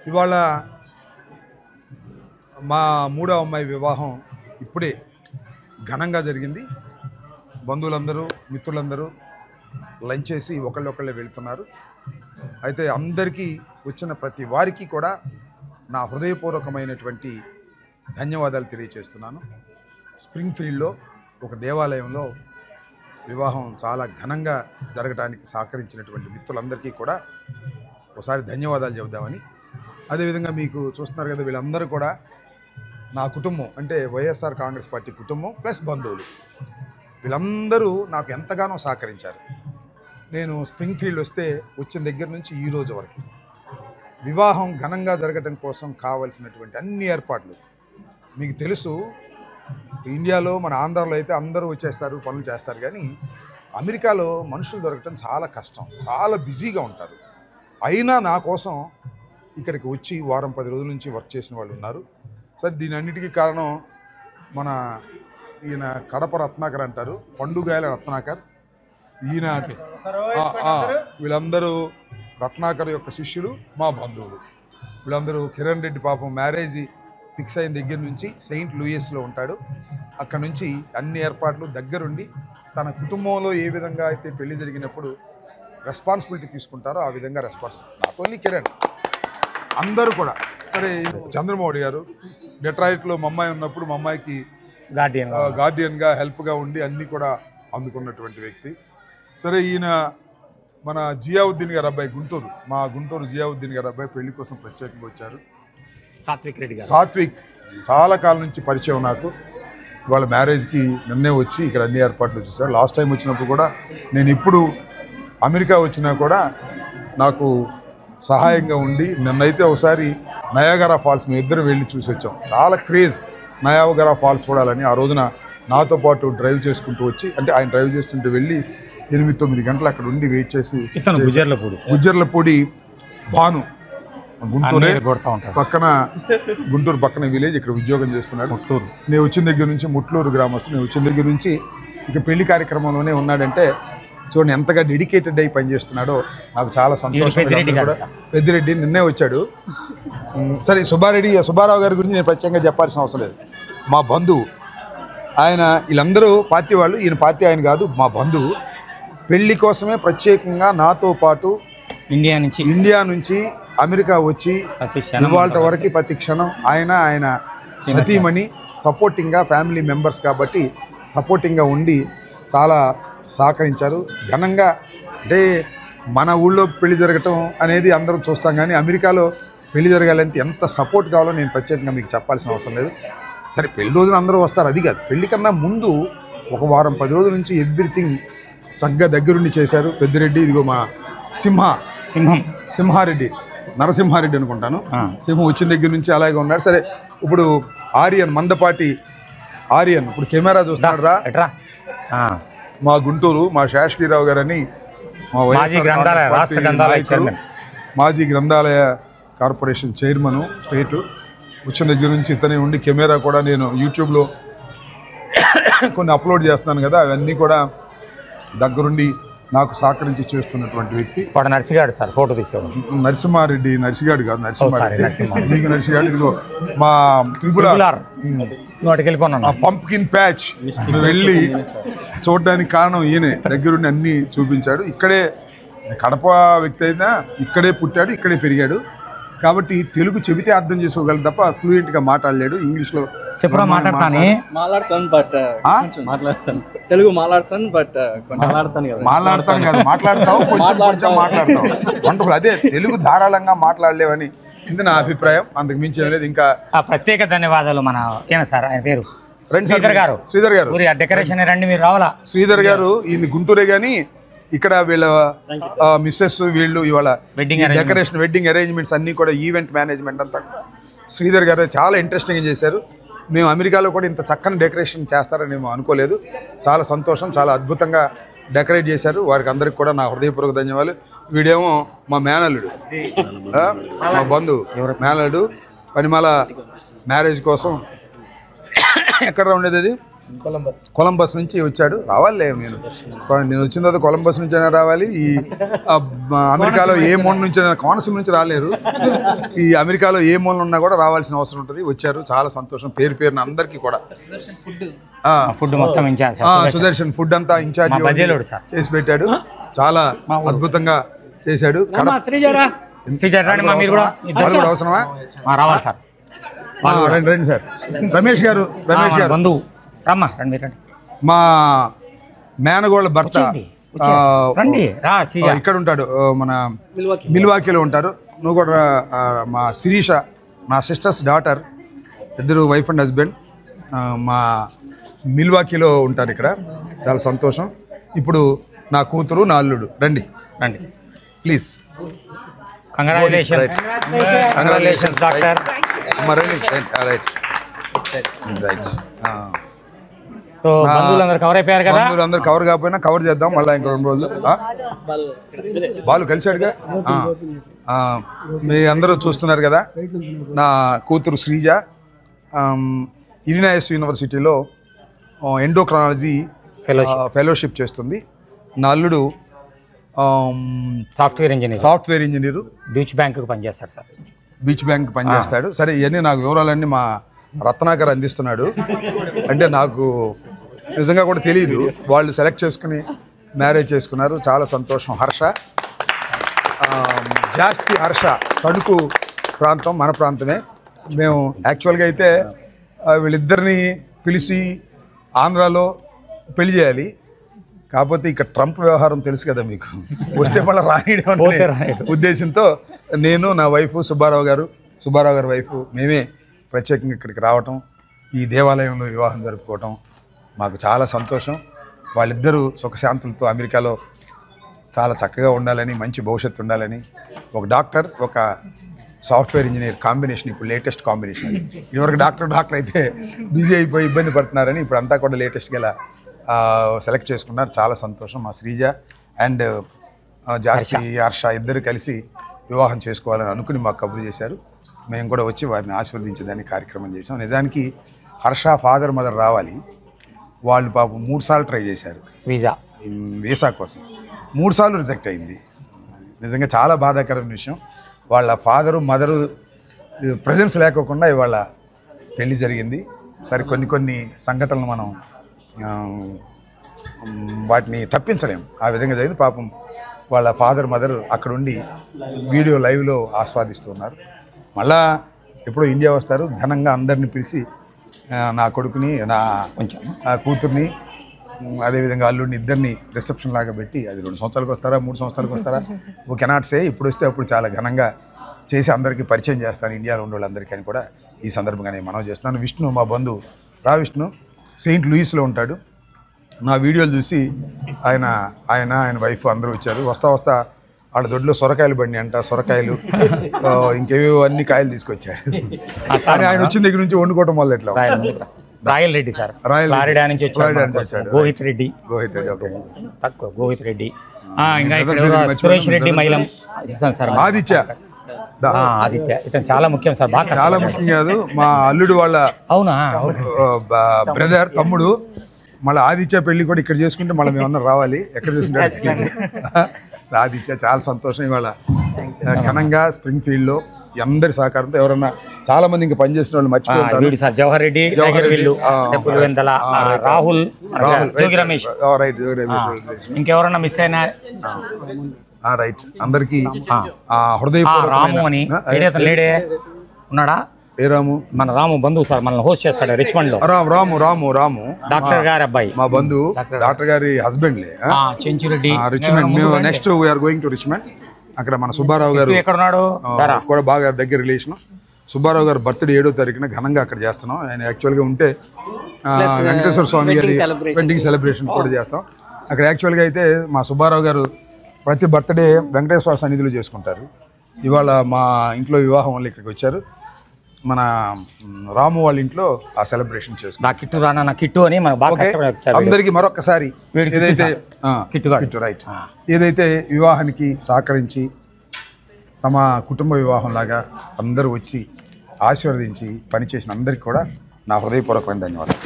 ఇవాళ మా మూడవ అమ్మాయి వివాహం ఇప్పుడే ఘనంగా జరిగింది. బంధువులందరూ మిత్రులందరూ లంచ్ చేసి ఒకళ్ళొకళ్ళే వెళ్తున్నారు. అయితే అందరికీ వచ్చిన ప్రతి వారికి కూడా నా హృదయపూర్వకమైనటువంటి ధన్యవాదాలు తెలియజేస్తున్నాను. స్ప్రింగ్ఫీల్డ్లో ఒక దేవాలయంలో వివాహం చాలా ఘనంగా జరగడానికి సహకరించినటువంటి మిత్రులందరికీ కూడా ఒకసారి ధన్యవాదాలు చెబుదామని. అదేవిధంగా మీకు చూస్తున్నారు కదా, వీళ్ళందరూ కూడా నా కుటుంబం, అంటే వైఎస్ఆర్ కాంగ్రెస్ పార్టీ కుటుంబం ప్లస్ బంధువులు, వీళ్ళందరూ నాకు ఎంతగానో సహకరించారు. నేను స్ప్రింగ్ఫీల్డ్ వచ్చిన దగ్గర నుంచి ఈ రోజు వరకు వివాహం ఘనంగా జరగడం కోసం కావలసినటువంటి అన్ని ఏర్పాట్లు మీకు తెలుసు. ఇండియాలో మన ఆంధ్రాలో అయితే అందరూ వచ్చేస్తారు, పనులు చేస్తారు, కానీ అమెరికాలో మనుషులు దొరకటం చాలా కష్టం, చాలా బిజీగా ఉంటారు. అయినా నా కోసం ఇక్కడికి వచ్చి వారం 10 రోజుల నుంచి వర్క్ చేసిన వాళ్ళు ఉన్నారు. సరే, దీని అన్నిటికీ కారణం మన ఈయన కడప రత్నాకర్ అంటారు, పండుగాయల రత్నాకర్. ఈయన వీళ్ళందరూ రత్నాకర్ యొక్క శిష్యులు, మా బంధువులు. వీళ్ళందరూ కిరణ్ రెడ్డి పాపం మ్యారేజ్ ఫిక్స్ అయిన దగ్గర నుంచి సెయింట్ లూయిస్లో ఉంటాడు. అక్కడ నుంచి అన్ని ఏర్పాట్లు దగ్గరుండి తన కుటుంబంలో ఏ విధంగా అయితే పెళ్లి జరిగినప్పుడు రెస్పాన్సిబిలిటీ తీసుకుంటారో ఆ విధంగా నాట్ ఓన్లీ కిరణ్, అందరూ కూడా. సరే, చంద్రమౌళి గారు డెట్రాయిట్లో మా అమ్మాయి ఉన్నప్పుడు మా అమ్మాయికి గార్డియన్గా హెల్ప్గా ఉండి అన్నీ కూడా అందుకున్నటువంటి వ్యక్తి. సరే, ఈయన మన జియావుద్దీన్ గారు అబ్బాయి, మా గుంటూరు జియావుద్దీన్ గారు అబ్బాయి పెళ్లి కోసం ప్రత్యేకంగా వచ్చారు. సాత్విక్ చాలా కాలం నుంచి పరిచయం నాకు. వాళ్ళ మ్యారేజ్కి నిన్నే వచ్చి ఇక్కడ అన్ని ఏర్పాట్లు చూశారు. లాస్ట్ టైం వచ్చినప్పుడు కూడా నేను ఇప్పుడు అమెరికా వచ్చినా కూడా నాకు సహాయంగా ఉండి, నిన్నైతే ఒకసారి నయాగరా ఫాల్స్ మేము ఇద్దరు వెళ్ళి చూసి వచ్చాం. చాలా క్రేజ్ నయాగరా ఫాల్స్ చూడాలని. ఆ రోజున నాతో పాటు డ్రైవ్ చేసుకుంటూ వచ్చి, అంటే ఆయన డ్రైవ్ చేస్తుంటే వెళ్ళి 8-9 గంటలు అక్కడ ఉండి వెయిట్ చేసి, గుజ్జర్లపూడి భాను గుంటూరు పక్కన విలేజ్, ఇక్కడ ఉద్యోగం చేస్తున్నాడు. నేను వచ్చిన దగ్గర నుంచి ముట్లూరు గ్రామస్తు, నేను వచ్చిన దగ్గర నుంచి ఇక పెళ్లి కార్యక్రమంలోనే ఉన్నాడంటే చూడండి ఎంతగా డెడికేటెడ్ అయి పనిచేస్తున్నాడో. నాకు చాలా సంతోషం. పెద్దిరెడ్డి నిన్నే వచ్చాడు. సరే, సుబ్బారావు గారి గురించి నేను ప్రత్యేకంగా చెప్పాల్సిన అవసరం లేదు. మా బంధువు ఆయన. వీళ్ళందరూ పార్టీ వాళ్ళు, ఈయన పార్టీ ఆయన కాదు, మా బంధువు. పెళ్లి కోసమే ప్రత్యేకంగా నాతో పాటు ఇండియా నుంచి అమెరికా వచ్చి ఇవాళ వరకు ప్రతి క్షణం ఆయన సతీమణి సపోర్టింగ్గా, ఫ్యామిలీ మెంబర్స్ కాబట్టి సపోర్టింగ్గా ఉండి చాలా సహకరించారు. ఘనంగా అంటే మన ఊళ్ళో పెళ్లి జరగటం అనేది అందరూ చూస్తాం, కానీ అమెరికాలో పెళ్లి జరగాలంటే ఎంత సపోర్ట్ కావాలో నేను ప్రత్యేకంగా మీకు చెప్పాల్సిన అవసరం లేదు. సరే, పెళ్లి రోజున అందరూ వస్తారు, అది కాదు. పెళ్లి కన్నా ముందు ఒక వారం 10 రోజుల నుంచి ఎవ్రీథింగ్ చక్కగా దగ్గరుండి చేశారు. పెద్దిరెడ్డి, ఇదిగో మా సింహారెడ్డి, నరసింహారెడ్డి అనుకుంటాను, సింహం వచ్చిన దగ్గర నుంచి అలాగే ఉన్నాడు. సరే, ఇప్పుడు ఆర్యన్, మందపాటి ఆర్యన్ ఇప్పుడు కెమెరా చూస్తున్నాడు రా. మా గుంటూరు, మా శాశ్వీరావు గారని, మా మాజీ గ్రంథాలయ కార్పొరేషన్ చైర్మన్ స్టేట్, వచ్చిన దగ్గర నుంచి ఇతనే ఉండి కెమెరా కూడా నేను యూట్యూబ్లో కొన్ని అప్లోడ్ చేస్తున్నాను కదా, అవన్నీ కూడా దగ్గరుండి నాకు సహకరించి చేస్తున్నటువంటి వ్యక్తి. నర్సిగాడు సార్, ఫోటో తీసేవాడు. నర్సిగాడు కాదు, నీకు నర్సిగాడు. ఇదిగో మా పంప్కిన్ ప్యాచ్ వెళ్ళి చూడడానికి కారణం ఈయనే. దగ్గరుండి అన్ని చూపించాడు. ఇక్కడే కడప వ్యక్తి అయినా ఇక్కడే పుట్టాడు, ఇక్కడే పెరిగాడు కాబట్టి తెలుగు చెబితే అర్థం చేసుకోగలడు తప్ప ఫ్లూయెంట్గా మాట్లాడలేడు. ఇంగ్లీష్లో మాట్లాడతాను, తెలుగు మాట్లాడతాను, మాట్లాడతావు కొంచెం మాట్లాడతావు. వండర్ఫుల్. అదే తెలుగు ధారాళంగా మాట్లాడలేవని ఇది నా అభిప్రాయం, అంతకు మించి ఏం లేదు. ఇంకా ప్రత్యేక ధన్యవాదాలు మన సార్, ఆయన పేరు శ్రీధర్ గారు. డెకరేషన్ రండి, మీరు రావాలా. శ్రీధర్ గారు ఈయన గుంటూరే, కానీ ఇక్కడ వీళ్ళ మిస్సెస్ వీళ్ళు ఇవాళ డెకరేషన్, వెడ్డింగ్ అరేంజ్మెంట్స్ అన్నీ కూడా, ఈవెంట్ మేనేజ్మెంట్ అంతా శ్రీధర్ గారు చాలా ఇంట్రెస్టింగ్గా చేశారు. మేము అమెరికాలో కూడా ఇంత చక్కని డెకరేషన్ చేస్తారని మేము అనుకోలేదు. చాలా సంతోషం, చాలా అద్భుతంగా డెకరేట్ చేశారు. వారికి అందరికి కూడా నా హృదయపూర్వక ధన్యవాదాలు. వీడేమో మా మేనల్లుడు, మా బంధువు మేనల్లుడు, పనిమాల మ్యారేజ్ కోసం ఎక్కడ ఉండేది అది కొలంబస్ నుంచి వచ్చాడు. రావాలే నేను వచ్చిన తర్వాత కొలంబస్ నుంచి అయినా రావాలి. ఈ అమెరికాలో ఏ మూల నుంచి కోనసీమ నుంచి రాలేరు. ఈ అమెరికాలో ఏ మూల ఉన్నా కూడా రావాల్సిన అవసరం ఉంటుంది. వచ్చారు, చాలా సంతోషం. పేరున అందరికీ కూడా ఫుడ్ మొత్తం ఇన్ఛార్జ్ సుదర్శన్ ఫుడ్ అంతా ఇన్ఛార్జ్ చేసి పెట్టాడు. చాలా అద్భుతంగా చేశాడు. అవసరమా? రావాలి సార్. రండి సార్. రమేష్ గారు బంధువు రమ్మా, రండి రండి. మా మేనగోళ్ళ భర్త ఇక్కడ ఉంటాడు, మన మిల్వాకీలో ఉంటారు. నువ్వు కూడా మా శిరీష, మా సిస్టర్స్ డాటర్, ఇద్దరు వైఫ్ అండ్ హస్బెండ్ మా మిల్వాకీలో ఉంటారు ఇక్కడ. చాలా సంతోషం. ఇప్పుడు నా కూతురు, నా అల్లుడు. రండి రండి ప్లీజ్. Congratulations doctor. సో బంధువులందరూ కవర్ అయిపోయారు కదా. బంధువులందరూ కవర్ కాకపోయినా కవర్ చేద్దాం మళ్ళీ ఇంకో 2 రోజులు. బాలు కలిశాడుగా. మీ అందరూ చూస్తున్నారు కదా, నా కూతురు శ్రీజ ఇలినాయస్ యూనివర్సిటీలో ఎండోక్రాలజీ ఫెలోషిప్ చేస్తుంది. నా అల్లుడు సాఫ్ట్వేర్ ఇంజనీరు. బీచ్ బ్యాంకు పనిచేస్తాడు సార్. బీచ్ బ్యాంక్ పనిచేస్తాడు. సరే, ఇవన్నీ నాకు వివరాలన్నీ మా రత్నాకర్ అందిస్తున్నాడు. అంటే నాకు నిజంగా కూడా తెలియదు. వాళ్ళు సెలెక్ట్ చేసుకుని మ్యారేజ్ చేసుకున్నారు. చాలా సంతోషం. హర్ష, జాస్తి హర్ష తణుకు ప్రాంతం, మన ప్రాంతమే. మేము యాక్చువల్గా అయితే వీళ్ళిద్దరిని పిలిచి ఆంధ్రాలో పెళ్లి చేయాలి. కాకపోతే ఇక్కడ ట్రంప్ వ్యవహారం తెలుసు కదా మీకు, వస్తే మళ్ళీ రానియడం ఉద్దేశంతో నేను, నా వైఫ్ సుబ్బారావు గారి వైఫ్, మేమే ప్రత్యేకంగా ఇక్కడికి రావటం, ఈ దేవాలయంలో వివాహం జరుపుకోవటం మాకు చాలా సంతోషం. వాళ్ళిద్దరూ సుఖశాంతులతో అమెరికాలో చాలా చక్కగా ఉండాలని, మంచి భవిష్యత్తు ఉండాలని. ఒక డాక్టర్, ఒక సాఫ్ట్వేర్ ఇంజనీర్ కాంబినేషన్ ఇప్పుడు లేటెస్ట్ కాంబినేషన్. ఇదివరకు డాక్టర్ అయితే బిజీ అయిపోయి ఇబ్బంది పడుతున్నారని ఇప్పుడు అంతా కూడా లేటెస్ట్గా ఇలా సెలెక్ట్ చేసుకున్నారు. చాలా సంతోషం. మా శ్రీజ అండ్ జాస్తి హర్ష ఇద్దరు కలిసి వివాహం చేసుకోవాలని అనుకుని మాకు కబురు చేశారు. మేము కూడా వచ్చి వారిని ఆశీర్వదించేదానికి కార్యక్రమం చేసాం. నిజానికి హర్ష ఫాదర్ మదర్ రావాలి. వాళ్ళు పాపం 3 సార్లు ట్రై చేశారు వీసా కోసం. 3 సార్లు రిజెక్ట్ అయింది. నిజంగా చాలా బాధాకరమైన విషయం. వాళ్ళ ఫాదరు మదరు ప్రజెన్స్ లేకోకుండా ఇవాళ పెళ్లి జరిగింది. సరే, కొన్ని సంఘటనలు మనం వాటిని తప్పించలేము. ఆ విధంగా జరిగింది. పాపం వాళ్ళ ఫాదర్ మదర్ అక్కడ ఉండి వీడియో లైవ్లో ఆస్వాదిస్తున్నారు. మళ్ళా ఎప్పుడో ఇండియా వస్తారు. ఘనంగా అందరిని పిలిచి నా కొడుకుని, నా కూతుర్ని, అదేవిధంగా అల్లుడిని ఇద్దరిని రిసెప్షన్ లాగా పెట్టి, అది 2 సంవత్సరాలకు వస్తారా 3 సంవత్సరాలకు వస్తారా ఓ కెనాట్ సే, ఇప్పుడు వస్తే అప్పుడు చాలా ఘనంగా చేసి అందరికీ పరిచయం చేస్తాను ఇండియాలో ఉండే వాళ్ళందరికీ అని కూడా ఈ సందర్భంగా నేను మనవి చేస్తున్నాను. విష్ణు మా బంధువు విష్ణు సెయింట్ లూయిస్లో ఉంటాడు. నా వీడియోలు చూసి ఆయన వైఫ్ అందరూ వచ్చారు. వస్తా వాళ్ళ దొడ్లో సొరకాయలు బండి అంట, సొరకాయలు ఇంకేవో అన్ని కాయలు తీసుకొచ్చాడు. కానీ ఆయన వచ్చిన దగ్గర నుంచి వండుకోవటం వల్ల ఎట్లా రాయల్ రెడ్డి సార్, గోహిత్ రెడ్డి, సురేష్ రెడ్డి, మైలం, ఆదిత్య. ఇతను చాలా ముఖ్యం సార్. చాలా ముఖ్యం కాదు, మా అల్లుడు వాళ్ళ బ్రదర్, తమ్ముడు. మళ్ళీ ఆదిత్య పెళ్లి కూడా ఇక్కడ చేసుకుంటే మళ్ళీ మేమన్నా రావాలి. ఎక్కడ చేసుకుంటే ఆదిత్య. చాలా సంతోషం. ఇవాళ ఘనంగా స్ప్రింగ్ ఫీల్డ్లో అందరి సహకారంతో, ఎవరన్నా చాలా మంది ఇంకా పనిచేసిన వాళ్ళు మర్చిపోతారు. జవహర్ రెడ్డి, రాహుల్, రమేష్, ఇంకెవరన్నా మిస్ అయినా రైట్. అందరికి హృదయ రాము అని లేడే ఉన్నాడా? ఏ రాము? మన రాము బంధువు సార్, మనల్ని హోస్ట్ చేస్తాడు రిచ్మండ్ లో. రాము డాక్టర్ గారి అబ్బాయి, మా బంధువు, డాక్టర్ గారి హస్బెండ్ లే. చెంచురెడ్డి, రిచ్మండ్. మేము next we are going to Richmond. అక్కడ మన సుబ్బారావు గారు ఎక్కడ ఉన్నాడు కూడా బాగా దగ్గర రిలేషన్. సుబ్బారావు గారు బర్త్డే 7వ తారీఖున ఘనంగా అక్కడ చేస్తున్నాం. ఆయన యాక్చువల్గా ఉంటే వెంకటేశ్వర స్వామి గారి వెడ్డింగ్ సెలబ్రేషన్ కూడా చేస్తాం అక్కడ. యాక్చువల్గా అయితే మా సుబ్బారావు గారు ప్రతి బర్త్డే వెంకటేశ్వర సన్నిధిలో చేసుకుంటారు. ఇవాళ మా ఇంట్లో వివాహం వల్ల ఇక్కడికి వచ్చారు. మన రాము వాళ్ళ ఇంట్లో ఆ సెలబ్రేషన్ చేసుకుంటాం. కిట్టు రానా కిట్టు అని అందరికీ మరొకసారి ఏదైతే రైట్, ఏదైతే వివాహానికి సహకరించి తమ కుటుంబ వివాహంలాగా అందరూ వచ్చి ఆశీర్వదించి పనిచేసిన అందరికీ కూడా నా హృదయపూర్వకమైన ధన్యవాదాలు.